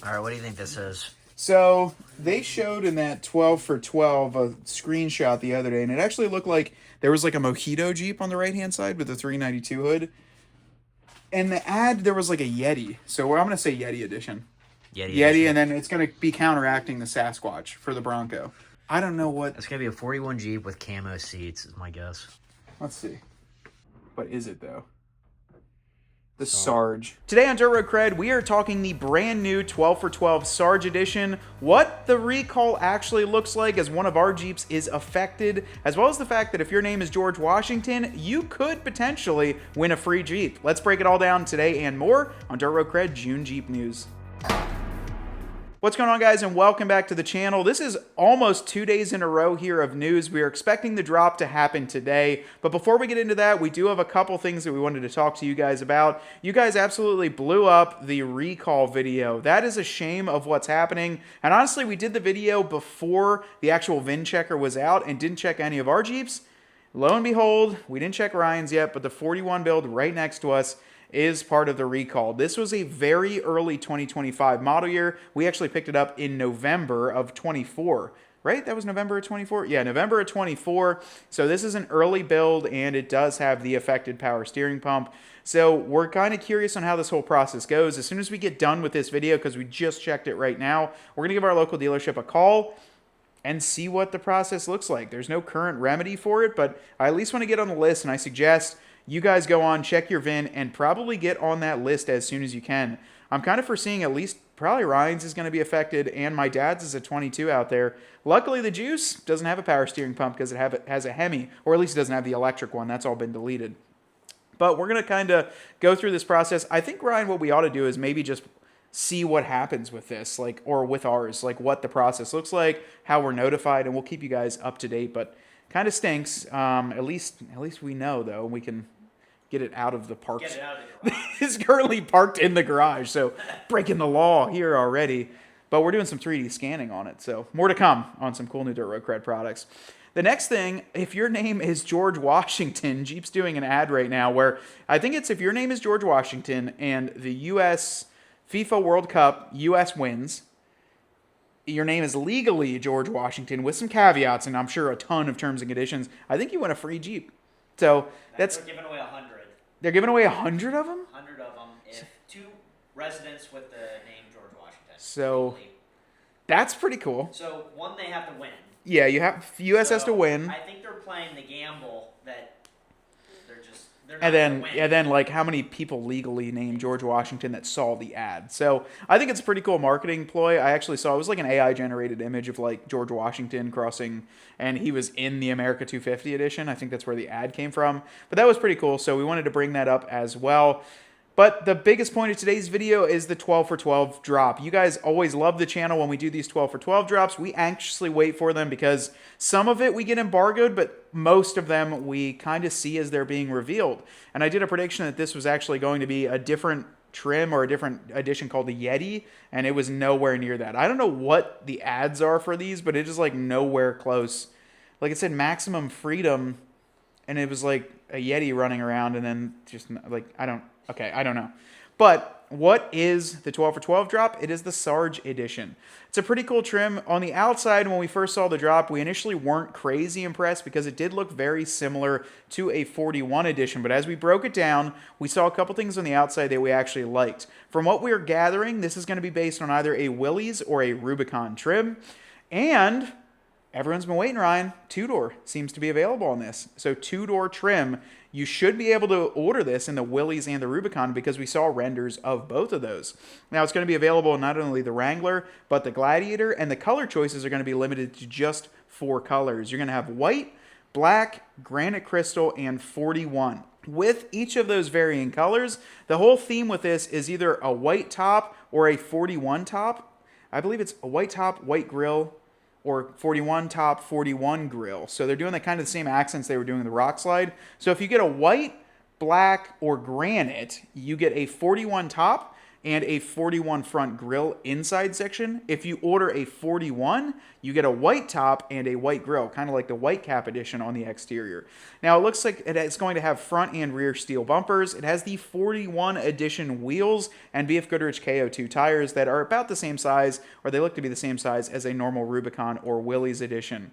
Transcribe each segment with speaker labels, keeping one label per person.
Speaker 1: All right, what do you think this is?
Speaker 2: So they showed in that 12 for 12 a screenshot the other day, and it actually looked like there was like a Mojito Jeep on the right hand side with the 392 hood. And the ad, there was like a Yeti. So I'm going to say Yeti edition.
Speaker 1: Yeti
Speaker 2: Yeti,
Speaker 1: edition.
Speaker 2: and then it's going to be counteracting the Sasquatch for the Bronco. I don't know what.
Speaker 1: It's gonna be a 41 Jeep with camo seats, is my guess.
Speaker 2: Let's see. What is it, though? The Sarge. Today on Dirt Road Cred, we are talking the brand new 12 for 12 Sarge edition, what the recall actually looks like as one of our Jeeps is affected, as well as the fact that if your name is George Washington, you could potentially win a free Jeep. Let's break it all down today and more on Dirt Road Cred June Jeep News. What's going on, guys, and welcome back to the channel. This is almost 2 days in a row here of news. We are expecting the drop to happen today, but before we get into that, we do have a couple things that we wanted to talk to you guys about. You guys absolutely blew up the recall video. That is a shame of what's happening, and honestly, we did the video before the actual VIN checker was out and didn't check any of our Jeeps. Lo and behold, we didn't check Ryan's yet, but the 41 build right next to us is part of the recall. This was a very early 2025 model year. We actually picked it up in November of 24, right? That was November of 24? Yeah, November of 24. So this is an early build, and it does have the affected power steering pump. So we're kind of curious on how this whole process goes. As soon as we get done with this video, because we just checked it right now, we're going to give our local dealership a call and see what the process looks like. There's no current remedy for it, but I at least want to get on the list, and I suggest you guys go on, check your VIN, and probably get on that list as soon as you can. I'm kind of foreseeing at least probably Ryan's is going to be affected, and my dad's is a 22 out there. Luckily, the Juice doesn't have a power steering pump because it has a Hemi, or at least it doesn't have the electric one. That's all been deleted. But we're going to kind of go through this process. I think, Ryan, what we ought to do is maybe just see what happens with this, like, or with ours, like what the process looks like, how we're notified, and we'll keep you guys up to date. But kind of stinks. At least we know, though. We can get it out of the park.
Speaker 3: Get it out of the garage.
Speaker 2: It's currently parked in the garage, so breaking the law here already. But we're doing some 3D scanning on it, so more to come on some cool new Dirt Road Cred products. The next thing, if your name is George Washington, Jeep's doing an ad right now where I think it's if your name is George Washington and the U.S. FIFA World Cup, U.S. wins, your name is legally George Washington with some caveats and I'm sure a ton of terms and conditions, I think you win a free Jeep. So that's...
Speaker 3: They're giving away 100.
Speaker 2: They're giving away 100 of them?
Speaker 3: 100 of them if two residents with the name George Washington.
Speaker 2: So that's pretty cool.
Speaker 3: So one, they have to win.
Speaker 2: Yeah, U.S. has to win.
Speaker 3: I think they're playing the gamble that they're not
Speaker 2: And
Speaker 3: going to win.
Speaker 2: then like how many people legally named George Washington that saw the ad. So I think it's a pretty cool marketing ploy. I actually saw, it was like an AI generated image of like George Washington crossing, and he was in the America 250 edition. I think that's where the ad came from. But that was pretty cool. So we wanted to bring that up as well. But the biggest point of today's video is the 12 for 12 drop. You guys always love the channel when we do these 12 for 12 drops. We anxiously wait for them because some of it we get embargoed, but most of them we kind of see as they're being revealed. And I did a prediction that this was actually going to be a different trim or a different edition called the Yeti, and it was nowhere near that. I don't know what the ads are for these, but it is like nowhere close. Like it said maximum freedom, and it was like a Yeti running around, and then just like, I don't know. But what is the 12 for 12 drop? It is the Sarge edition. It's a pretty cool trim. On the outside, when we first saw the drop, we initially weren't crazy impressed because it did look very similar to a 41 edition. But as we broke it down, we saw a couple things on the outside that we actually liked. From what we're gathering, this is going to be based on either a Willys or a Rubicon trim. And everyone's been waiting, Ryan. Two-door seems to be available on this. So two-door trim. You should be able to order this in the Willys and the Rubicon because we saw renders of both of those. Now, it's going to be available in not only the Wrangler, but the Gladiator, and the color choices are going to be limited to just 4 colors. You're going to have white, black, granite crystal, and 41. With each of those varying colors, the whole theme with this is either a white top or a 41 top. I believe it's a white top, white grille, or 41 top, 41 grill. So they're doing the kind of the same accents they were doing in the Rock Slide. So if you get a white, black, or granite, you get a 41 top. and a 41 front grille inside section. If you order a 41, you get a white top and a white grille, kind of like the white cap edition on the exterior. Now, it looks like it's going to have front and rear steel bumpers. It has the 41 edition wheels and BF Goodrich KO2 tires that are about the same size, or they look to be the same size as a normal Rubicon or Willys edition.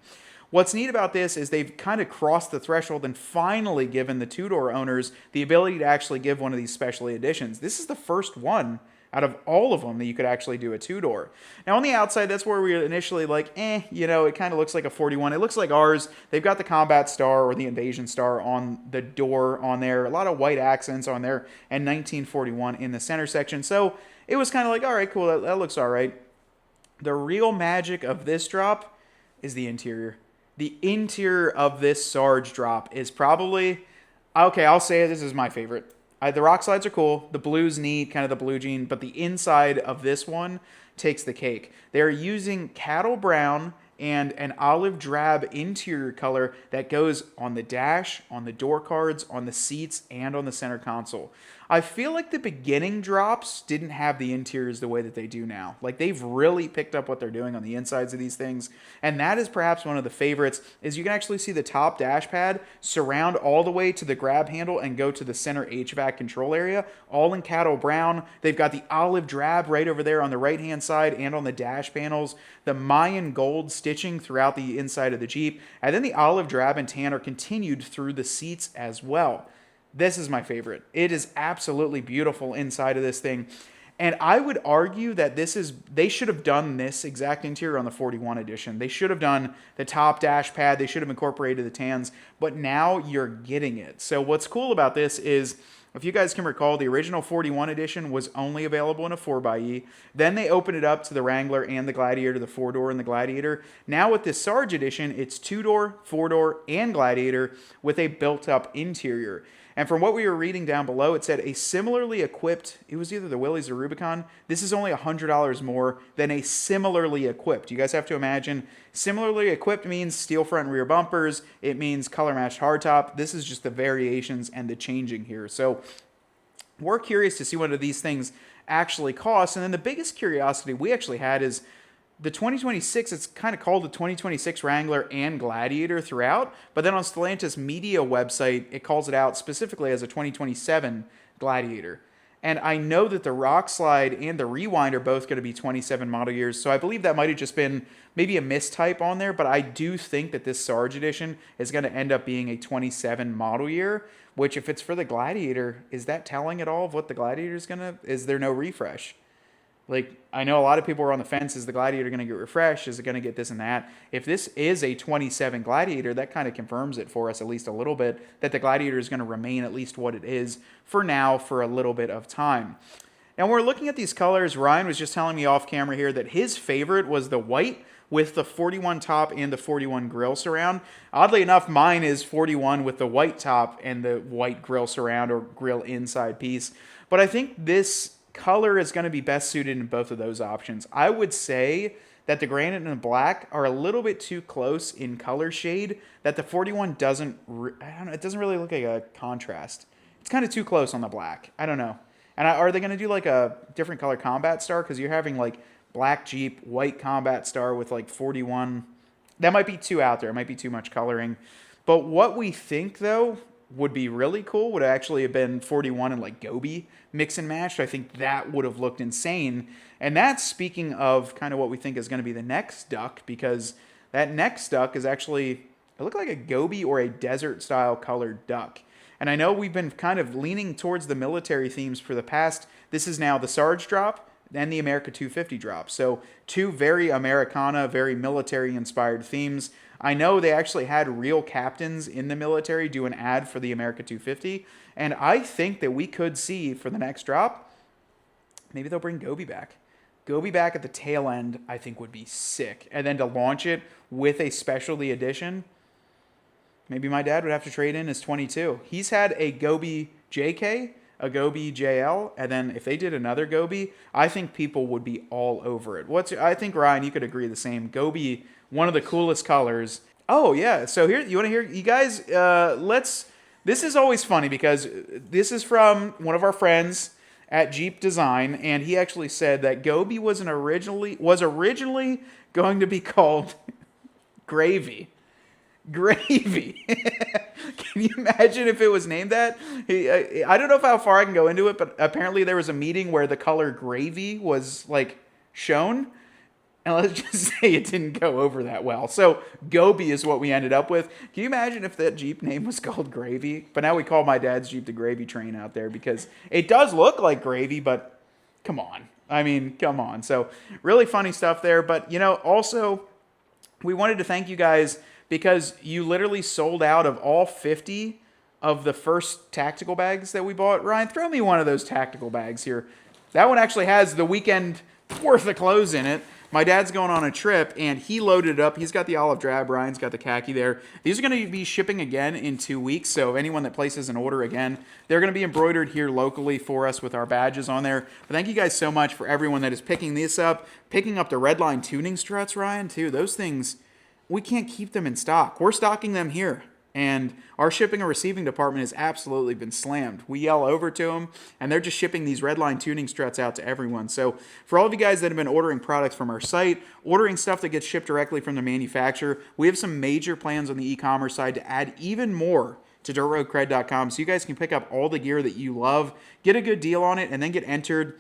Speaker 2: What's neat about this is they've kind of crossed the threshold and finally given the two-door owners the ability to actually give one of these special editions. This is the first one out of all of them that you could actually do a two-door. Now, on the outside, that's where we were initially like, it kind of looks like a 41. It looks like ours. They've got the Combat Star or the Invasion Star on the door on there. A lot of white accents on there, and 1941 in the center section. So it was kind of like, all right, cool, that looks all right. The real magic of this drop is the interior. The interior of this Sarge drop is probably, okay, I'll say it, this is my favorite. The rock slides are cool. The blue's neat, kind of the blue jean, but the inside of this one takes the cake. They're using cattle brown and an olive drab interior color that goes on the dash, on the door cards, on the seats, and on the center console. I feel like the beginning drops didn't have the interiors the way that they do now. Like, they've really picked up what they're doing on the insides of these things, and that is perhaps one of the favorites, is you can actually see the top dash pad surround all the way to the grab handle and go to the center HVAC control area, all in cattle brown. They've got the olive drab right over there on the right-hand side and on the dash panels, the Mayan gold stitching throughout the inside of the Jeep, and then the olive drab and tan are continued through the seats as well. This is my favorite. It is absolutely beautiful inside of this thing. And I would argue that they should have done this exact interior on the 41 edition. They should have done the top dash pad. They should have incorporated the tans, but now you're getting it. So what's cool about this is, if you guys can recall, the original 41 edition was only available in a 4xe. Then they opened it up to the Wrangler and the Gladiator, the 4-door and the Gladiator. Now with this Sarge edition, it's 2-door, 4-door, and Gladiator with a built-up interior. And from what we were reading down below, it said a similarly equipped, it was either the Willys or Rubicon, this is only $100 more than a similarly equipped. You guys have to imagine, similarly equipped means steel front and rear bumpers. It means color-matched hardtop. This is just the variations and the changing here. So we're curious to see what these things actually cost. And then the biggest curiosity we actually had is the 2026, it's kind of called the 2026 Wrangler and Gladiator throughout, but then on Stellantis Media website, it calls it out specifically as a 2027 Gladiator. And I know that the Rock Slide and the Rewind are both going to be 27 model years, so I believe that might have just been maybe a mistype on there, but I do think that this Sarge edition is going to end up being a 27 model year, which if it's for the Gladiator, is that telling at all of what the Gladiator is going to, is there no refresh? Like, I know a lot of people are on the fence. Is the Gladiator going to get refreshed? Is it going to get this and that? If this is a 27 Gladiator, that kind of confirms it for us at least a little bit, that the Gladiator is going to remain at least what it is for now for a little bit of time. Now, when we're looking at these colors, Ryan was just telling me off camera here that his favorite was the white with the 41 top and the 41 grille surround. Oddly enough, mine is 41 with the white top and the white grille surround or grille inside piece. But I think this color is going to be best suited in both of those options. I would say that the granite and the black are a little bit too close in color shade, that the 41 doesn't, it doesn't really look like a contrast. It's kind of too close on the black. I don't know. And are they going to do like a different color Combat Star? Because you're having like black Jeep, white Combat Star with like 41. That might be too out there. It might be too much coloring. But what we think, though, would be really cool would actually have been 41 and like Gobi mix and matched. I think that would have looked insane. And that's speaking of kind of what we think is going to be the next duck, because that next duck is actually, it looked like a Gobi or a desert style colored duck. And I know we've been kind of leaning towards the military themes for the past. This is now the Sarge drop and the America 250 drop. So two very Americana, very military inspired themes. I know they actually had real captains in the military do an ad for the America 250. And I think that we could see for the next drop, maybe they'll bring Gobi back. Gobi back at the tail end, I think would be sick. And then to launch it with a specialty edition, maybe my dad would have to trade in his 22. He's had a Gobi JK, a Gobi JL, and then if they did another Gobi, I think people would be all over it. I think, Ryan, you could agree the same. Gobi, one of the coolest colors. Oh, yeah. So here, you want to hear, you guys, this is always funny because this is from one of our friends, at Jeep Design, and he actually said that Gobi was originally going to be called Gravy. Gravy. Can you imagine if it was named that? I don't know how far I can go into it, but apparently there was a meeting where the color gravy was like shown. And let's just say it didn't go over that well. So Gobi is what we ended up with. Can you imagine if that Jeep name was called Gravy? But now we call my dad's Jeep the Gravy Train out there because it does look like gravy, but come on. I mean, come on. So really funny stuff there. But, you know, also we wanted to thank you guys because you literally sold out of all 50 of the first tactical bags that we bought. Ryan, throw me one of those tactical bags here. That one actually has the weekend worth of clothes in it. My dad's going on a trip, and he loaded it up. He's got the olive drab. Ryan's got the khaki there. These are going to be shipping again in 2 weeks, so anyone that places an order again, they're going to be embroidered here locally for us with our badges on there. But thank you guys so much for everyone that is picking this up, picking up the Redline tuning struts, Ryan, too. Those things, we can't keep them in stock. We're stocking them here. And our shipping and receiving department has absolutely been slammed. We yell over to them, and they're just shipping these Redline tuning struts out to everyone. So for all of you guys that have been ordering products from our site, ordering stuff that gets shipped directly from the manufacturer, we have some major plans on the e-commerce side to add even more to dirtroadcred.com so you guys can pick up all the gear that you love, get a good deal on it, and then get entered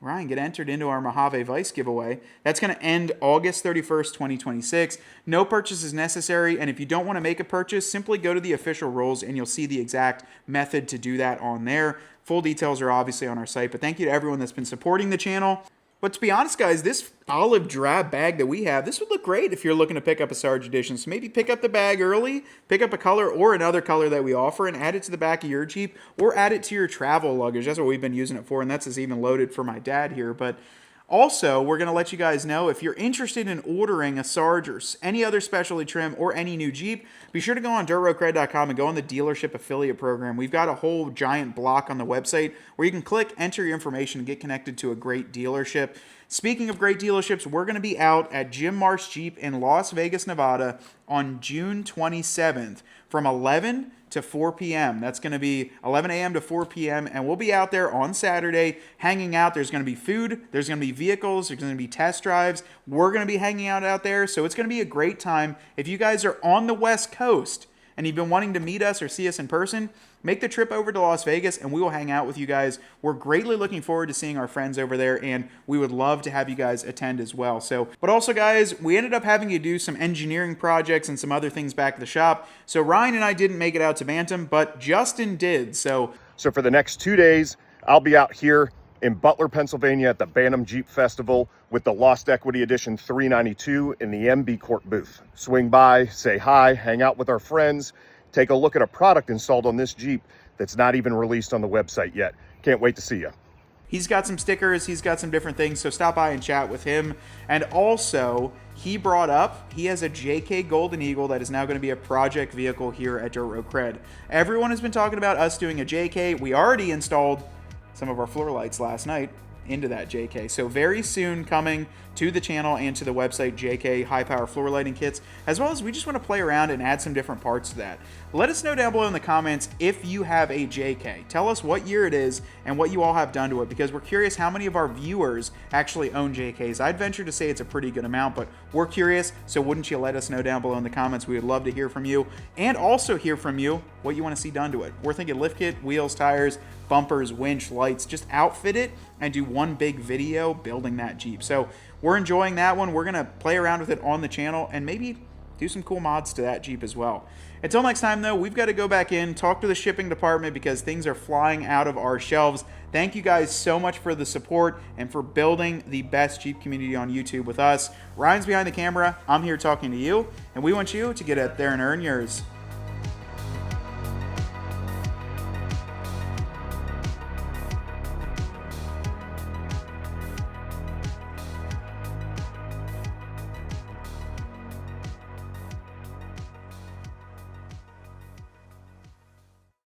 Speaker 2: into our Mojave Vice giveaway. That's going to end August 31st, 2026. No purchase is necessary, and if you don't want to make a purchase, simply go to the official rules and you'll see the exact method to do that on there. Full details are obviously on our site, but thank you to everyone that's been supporting the channel. But to be honest, guys, this olive drab bag that we have, this would look great if you're looking to pick up a Sarge edition. So maybe pick up the bag early, pick up a color or another color that we offer and add it to the back of your Jeep or add it to your travel luggage. That's what we've been using it for, and that's even loaded for my dad here. But also, we're going to let you guys know if you're interested in ordering a Sarge or any other specialty trim or any new Jeep, be sure to go on dirtroadcred.com and go on the dealership affiliate program. We've got a whole giant block on the website where you can click, enter your information, and get connected to a great dealership. Speaking of great dealerships, we're going to be out at Jim Marsh Jeep in Las Vegas, Nevada on June 27th from 11 to 4 p.m. That's going to be 11 a.m. to 4 p.m. And we'll be out there on Saturday hanging out. There's going to be food. There's going to be vehicles. There's going to be test drives. We're going to be hanging out there. So it's going to be a great time. If you guys are on the West Coast and you've been wanting to meet us or see us in person, make the trip over to Las Vegas and we will hang out with you guys. We're greatly looking forward to seeing our friends over there, and we would love to have you guys attend as well. So, but also guys, we ended up having to do some engineering projects and some other things back at the shop. So Ryan and I didn't make it out to Bantam, but Justin did. So
Speaker 4: for the next 2 days, I'll be out here in Butler, Pennsylvania at the Bantam Jeep Festival with the Lost Equity Edition 392 in the MB Court booth. Swing by, say hi, hang out with our friends, take a look at a product installed on this Jeep that's not even released on the website yet. Can't wait to see you.
Speaker 2: He's got some stickers, he's got some different things, so stop by and chat with him. And also, he brought up, he has a JK Golden Eagle that is now going to be a project vehicle here at Dirt Road Cred. Everyone has been talking about us doing a JK. We already installed some of our floor lights last night into that JK. So very soon coming to the channel and to the website, JK high power floor lighting kits, as well as we just want to play around and add some different parts to that. Let us know down below in the comments if you have a JK. Tell us what year it is and what you all have done to it, because we're curious how many of our viewers actually own JKs. I'd venture to say it's a pretty good amount, but we're curious, so wouldn't you let us know down below in the comments? We would love to hear from you, and also hear from you what you want to see done to it. We're thinking lift kit, wheels, tires, bumpers, winch, lights, just outfit it and do one big video building that Jeep. So we're enjoying that one. We're going to play around with it on the channel and maybe do some cool mods to that Jeep as well. Until next time, though, we've got to go back in, talk to the shipping department because things are flying out of our shelves. Thank you guys so much for the support and for building the best Jeep community on YouTube with us. Ryan's behind the camera. I'm here talking to you, and we want you to get out there and earn yours.